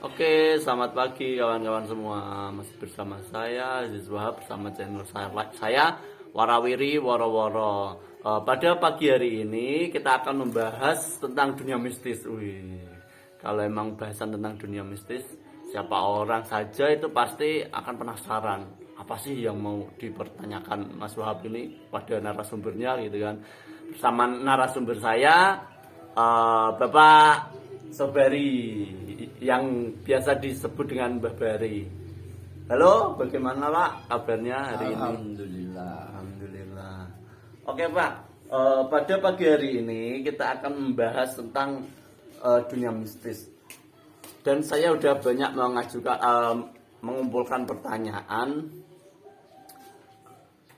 Oke, selamat pagi kawan-kawan semua. Masih bersama saya Aziz Wahab bersama channel saya Warawiri Woro-Woro. Pada pagi hari ini kita akan membahas tentang dunia mistis. Wih, kalau emang bahasan tentang dunia mistis, siapa orang saja itu pasti akan penasaran. Apa sih yang mau dipertanyakan Mas Wahab ini pada narasumbernya gitu kan? Bersama narasumber saya Bapak Sobari yang biasa disebut dengan Mbah Bari. Halo, bagaimana Pak kabarnya hari ini? Alhamdulillah. Alhamdulillah. Oke Pak, pada pagi hari ini kita akan membahas tentang dunia mistis. Dan saya udah banyak mengumpulkan pertanyaan.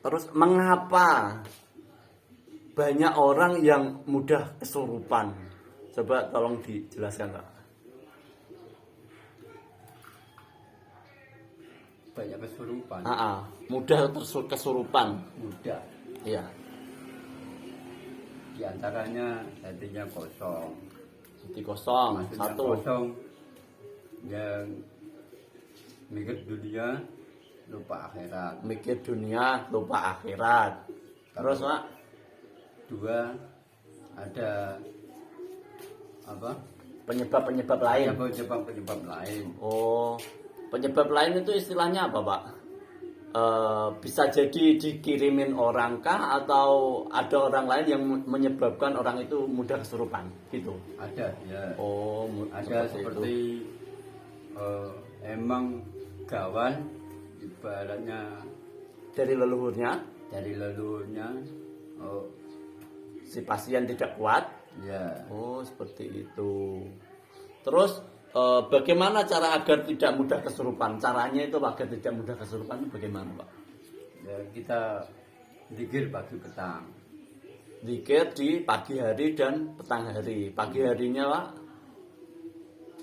Terus mengapa banyak orang yang mudah kesurupan? Coba tolong dijelaskan Pak. Banyak kesurupan. Mudah kesurupan. Mudah. Iya. Di antaranya hatinya kosong. Hati kosong. Maksudnya Satu. kosong. Yang mikir dunia lupa akhirat. Mikir dunia lupa akhirat. Terus Pak? Dua, ada apa? Penyebab lain. Penyebab lain. Oh, penyebab lain itu istilahnya apa Pak? Bisa jadi dikirimin orang kah atau ada orang lain yang menyebabkan orang itu mudah kesurupan gitu? Ada ya. Oh, Ada seperti emang gawan ibaratnya dari leluhurnya dari leluhurnya. si pasien tidak kuat. Ya. Oh, seperti itu. Terus bagaimana cara agar tidak mudah kesurupan? Caranya itu agar tidak mudah kesurupan itu bagaimana, Pak? Ya, kita zikir pagi petang. Zikir di pagi hari dan petang hari. Pagi harinya, Pak,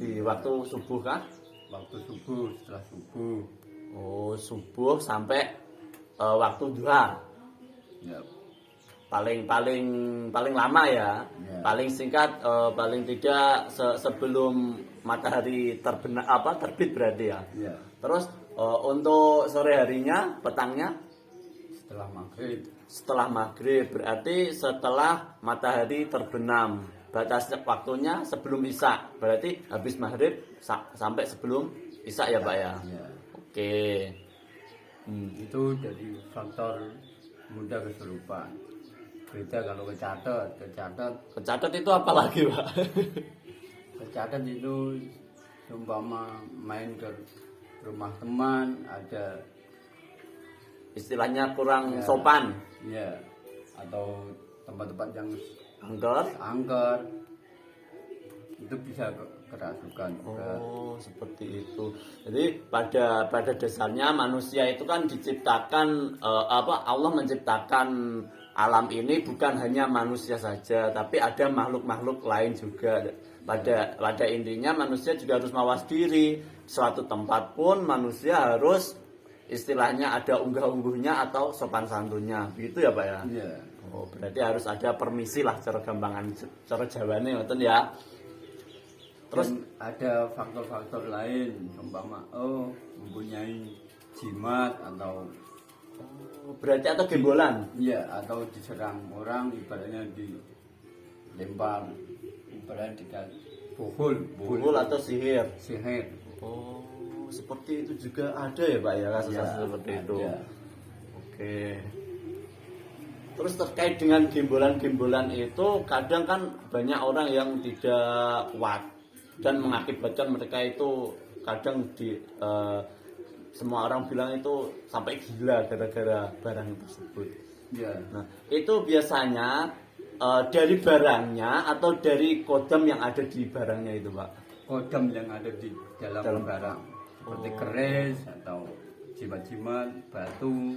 di waktu subuh kah? Waktu subuh, setelah subuh. Oh, subuh sampai waktu duha. Ya. Paling lama ya. Ya. Paling singkat paling tidak sebelum matahari terbit berarti ya. Ya. Terus untuk sore harinya, petangnya Setelah maghrib. setelah maghrib, berarti setelah matahari terbenam. Batas waktunya sebelum isya, berarti habis maghrib sampai sebelum isya ya Pak ya. Ya. Oke. Itu jadi faktor mudah kesurupan. Beda kalau kecatat Kecatat itu apa lagi Pak? itu umpama main ke rumah teman ada Istilahnya kurang ya, sopan. ya, atau tempat-tempat yang angker itu bisa kerasukan. Oh, seperti itu. Jadi pada dasarnya manusia itu kan diciptakan Allah menciptakan alam ini bukan hanya manusia saja, tapi ada makhluk-makhluk lain juga. Pada intinya manusia juga harus mawas diri. Suatu tempat pun manusia harus istilahnya ada unggah-ungguhnya atau sopan santunnya. Begitu ya, Pak ya? Iya. Oh, berarti harus ada permisi lah cara gampangan cara Jawane ngoten ya. Terus ada faktor-faktor lain, umpama mempunyai jimat atau Berarti atau gembolan. iya, atau diserang orang ibaratnya dilempar ibaratnya Buhul atau sihir. sihir. Oh, seperti itu juga ada ya Pak ya kasus Ya, seperti ada. itu. Oke. Terus terkait dengan gembolan-gembolan itu kadang kan banyak orang yang tidak kuat dan mengakibatkan mereka itu kadang semua orang bilang itu sampai gila gara-gara barang tersebut. Ya. Nah, itu biasanya dari barangnya atau dari kodam yang ada di barangnya itu, Pak? Kodam yang ada di dalam barang seperti keris atau jimat-jimat, batu.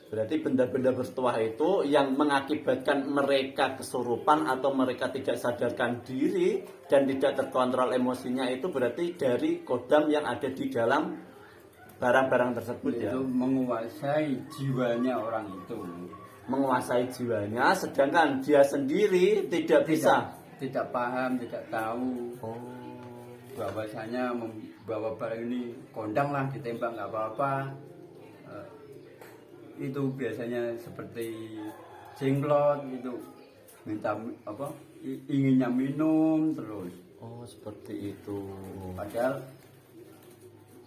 Berarti benda-benda bertuah itu yang mengakibatkan mereka kesurupan atau mereka tidak sadarkan diri dan tidak terkontrol emosinya itu berarti dari kodam yang ada di dalam barang-barang tersebut ya. Itu menguasai jiwanya orang itu. Menguasai jiwanya sedangkan dia sendiri tidak bisa. Tidak paham, tidak tahu. Oh. bahwasanya membawa barang ini kondang lah, ditembak nggak apa-apa. Itu biasanya seperti jenglot gitu, minta apa, inginnya minum terus. Oh, seperti itu. Padahal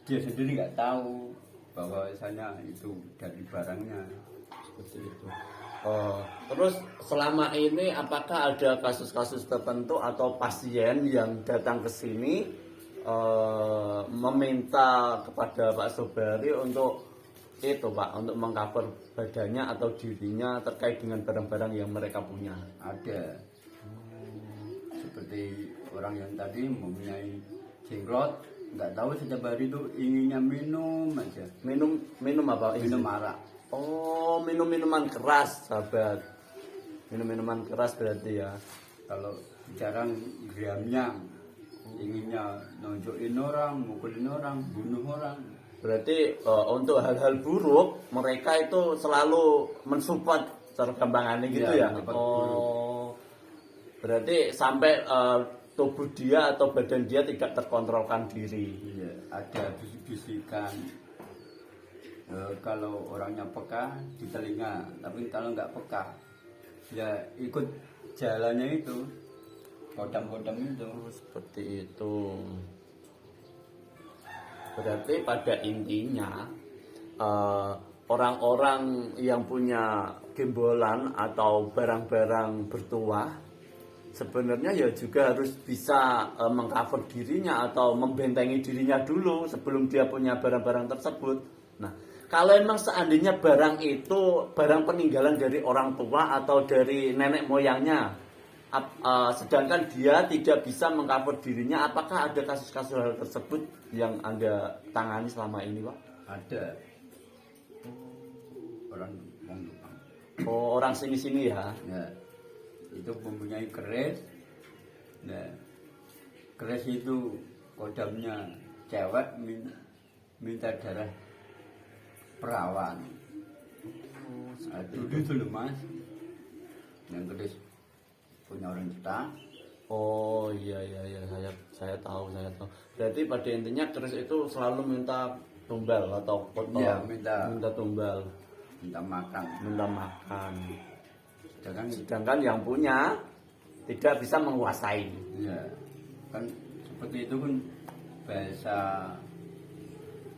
dia sendiri nggak tahu bahwasanya itu dari barangnya. Seperti itu. Terus selama ini apakah ada kasus-kasus tertentu atau pasien yang datang ke sini meminta kepada Pak Sobari untuk itu Pak, untuk mengcover badannya atau dirinya terkait dengan barang-barang yang mereka punya? Ada. Seperti orang yang tadi mempunyai jenglot, nggak tahu setiap hari itu inginnya minum aja. Minum apa? Minum arak. Oh, minum-minuman keras, sahabat. Minum-minuman keras berarti ya. Kalau jarang gramnya, inginnya nonjokin orang, mukulin orang, bunuh orang. Berarti untuk hal-hal buruk mereka itu selalu mensupport perkembangannya gitu ya. Oh, berarti sampai tubuh dia atau badan dia tidak terkontrolkan diri. Iya, ada bisik-bisikan. Kalau orangnya peka di telinga, tapi kalau nggak peka, ya ikut jalannya itu, kodam-kodam itu. Oh, seperti itu. Berarti pada intinya orang-orang yang punya gembolan atau barang-barang bertuah sebenarnya ya juga harus bisa mengcover dirinya atau membentengi dirinya dulu sebelum dia punya barang-barang tersebut. Nah, kalau emang seandainya barang itu barang peninggalan dari orang tua atau dari nenek moyangnya, sedangkan dia tidak bisa mengcover dirinya, apakah ada kasus-kasus hal tersebut yang Anda tangani selama ini, Pak? Ada. Orang Jepang. Oh, orang sini-sini ya? Ya, itu mempunyai keris. Nah, keris itu kodamnya cewek minta darah perawan. Nah, dulu Mas, yang keris punya orang Jepang. Oh iya saya tahu. Berarti pada intinya keris itu selalu minta tumbal atau potong. Iya, minta tumbal, minta makan. Sedangkan yang punya tidak bisa menguasai. Iya, kan seperti itu kan bahasa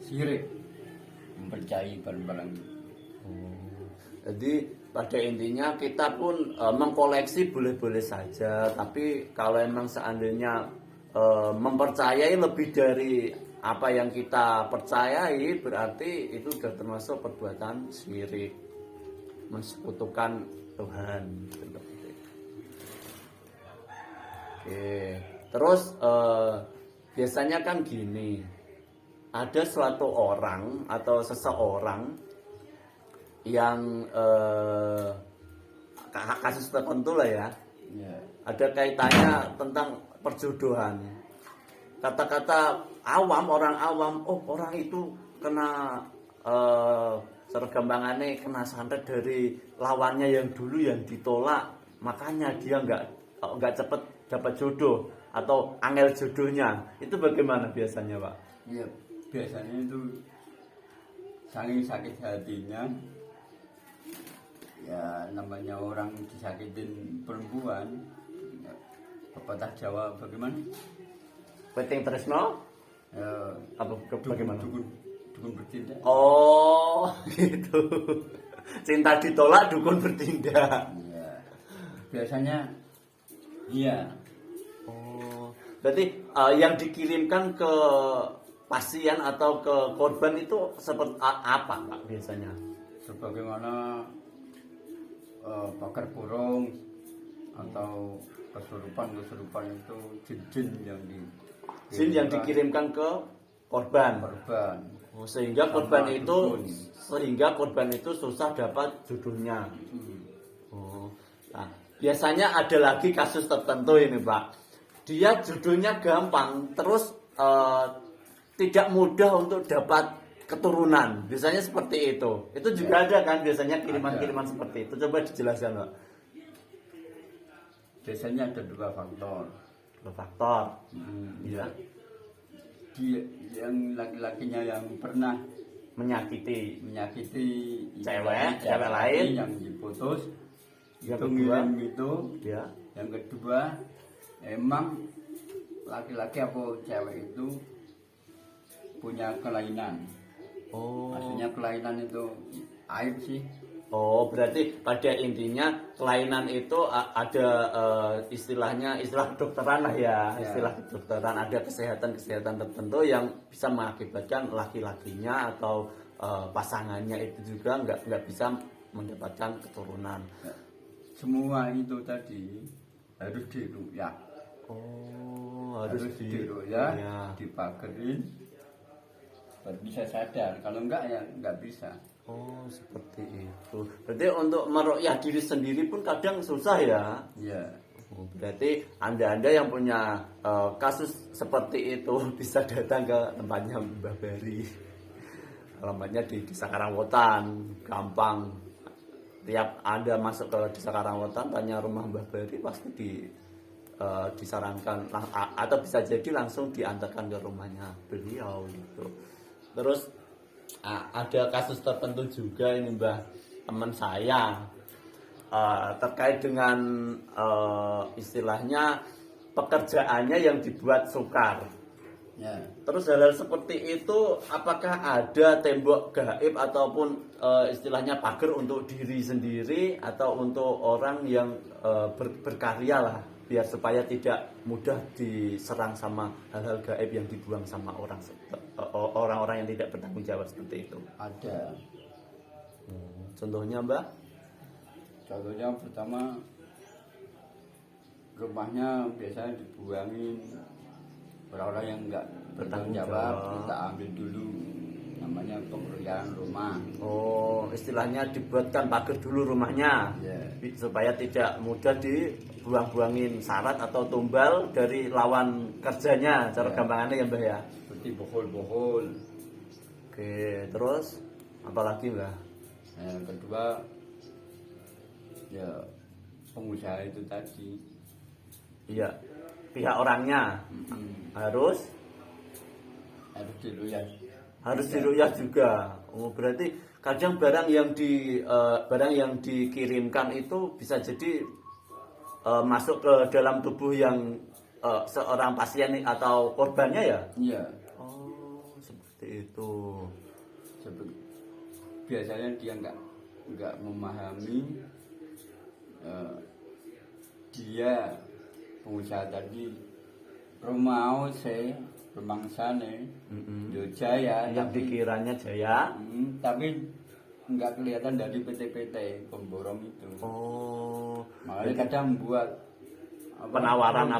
syirik, mempercayai barang-barang. Jadi pada intinya kita pun mengkoleksi boleh-boleh saja, tapi kalau emang seandainya mempercayai lebih dari apa yang kita percayai, berarti itu sudah termasuk perbuatan syirik, mensekutukan Tuhan. Oke, terus biasanya kan gini, ada suatu orang atau seseorang yang kasus tertentu lah ya, ada kaitannya tentang perjodohan. Kata-kata awam, orang awam, oh orang itu kena sergambangannya kena santet dari lawannya yang dulu yang ditolak, makanya dia nggak cepet dapat jodoh atau angel jodohnya. Itu bagaimana biasanya, Pak? Iya, biasanya itu saking sakit hatinya, ya namanya orang disakitin perempuan, pepatah Jawa bagaimana? Peting tresno? Ya, Apa bagaimana? Dukun bertindak. Oh, gitu. Cinta ditolak, dukun bertindak. Iya. Biasanya iya. Oh, berarti yang dikirimkan ke pasien atau ke korban itu seperti apa, Pak, biasanya? Sebagaimana bakar burung atau kesurupan itu jin yang dikirimkan ke korban. Oh, sehingga korban itu susah dapat jodohnya. Oh. Nah, biasanya ada lagi kasus tertentu ini, Pak. Dia jodohnya gampang, terus tidak mudah untuk dapat keturunan. Biasanya seperti itu. Itu juga ada kan biasanya kiriman-kiriman seperti itu. Coba dijelaskan, Pak. Biasanya ada dua faktor. Iya. dia yang laki-lakinya yang pernah menyakiti cewek lain yang diputus, yang itu kedua ngirim itu. ya. Yang kedua, emang laki-laki apa cewek itu punya kelainan. Oh. Maksudnya kelainan itu aib sih. Oh, berarti pada intinya kelainan itu ada istilah kedokteran lah ya, Ya. istilah kedokteran, ada kesehatan tertentu yang bisa mengakibatkan laki-lakinya atau pasangannya itu juga nggak bisa mendapatkan keturunan. Ya. Semua itu tadi harus diruqyah. Oh, Harus diruqyah, ya. dipagerin, baru bisa sadar. Kalau enggak ya enggak bisa. Oh, seperti itu. Berarti untuk meruqyah diri sendiri pun kadang susah ya. Iya. Oh, berarti Anda yang punya kasus seperti itu bisa datang ke tempatnya Mbah Bari. Alamatnya di Desa Karangwotan, gampang. Tiap Anda masuk ke Desa Karangwotan, tanya rumah Mbah Bari pasti disarankan atau bisa jadi langsung diantarkan ke rumahnya beliau gitu. Terus ada kasus tertentu juga ini Mbah, teman saya terkait dengan istilahnya pekerjaannya yang dibuat sukar. Ya. Terus hal-hal seperti itu apakah ada tembok gaib ataupun istilahnya pagar untuk diri sendiri atau untuk orang yang berkarya lah, biar supaya tidak mudah diserang sama hal-hal gaib yang dibuang sama orang-orang yang tidak bertanggung jawab seperti itu? Ada. Contohnya Mbak? Contohnya pertama, rumahnya biasanya dibuangin orang-orang yang enggak bertanggung jawab, kita ambil dulu, namanya pengeruian rumah. Oh, istilahnya dibuatkan pagar dulu rumahnya, supaya tidak mudah dibuang-buangin syarat atau tumbal dari lawan kerjanya, cara gampangannya ya Mbah ya. Seperti bohol-bohol. Oke, terus apalagi Mbah? Yang kedua, ya pengusaha itu tadi. Iya, pihak orangnya harus diruqyah juga. Oh, berarti kadang barang yang dikirimkan itu bisa jadi masuk ke dalam tubuh yang seorang pasien atau korbannya ya? Iya. Oh, seperti itu. Biasanya dia nggak memahami, dia pengusaha tadi rumah pemangsane Jaya yang dikiranya Jaya, tapi nggak kelihatan dari PT-PT pemborong itu. Oh, makanya kadang buat penawaran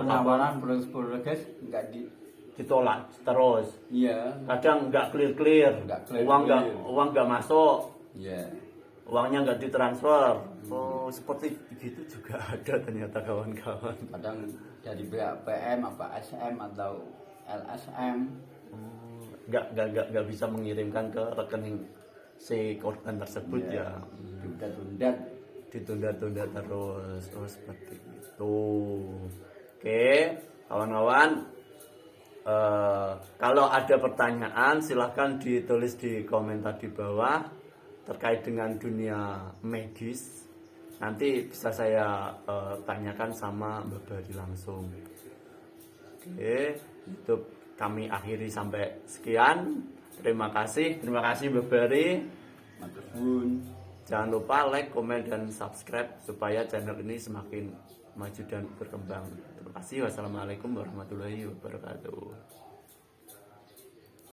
progres nggak ditolak terus. Iya. Kadang nggak clear, uang nggak masuk. Iya. Uangnya nggak ditransfer. Oh, seperti gitu juga ada ternyata kawan-kawan. Kadang dari pihak PM apa SM atau LSM. Nggak bisa mengirimkan ke rekening si korban tersebut ya. Ditunda-tunda terus. Oh, seperti itu. Oke, kawan-kawan. Kalau ada pertanyaan silahkan ditulis di komentar di bawah terkait dengan dunia medis. Nanti bisa saya tanyakan sama Mbak Bari langsung. Oke, itu kami akhiri sampai sekian. Terima kasih Mbak Bari. Jangan lupa like, komen, dan subscribe supaya channel ini semakin maju dan berkembang. Terima kasih. Wassalamualaikum warahmatullahi wabarakatuh.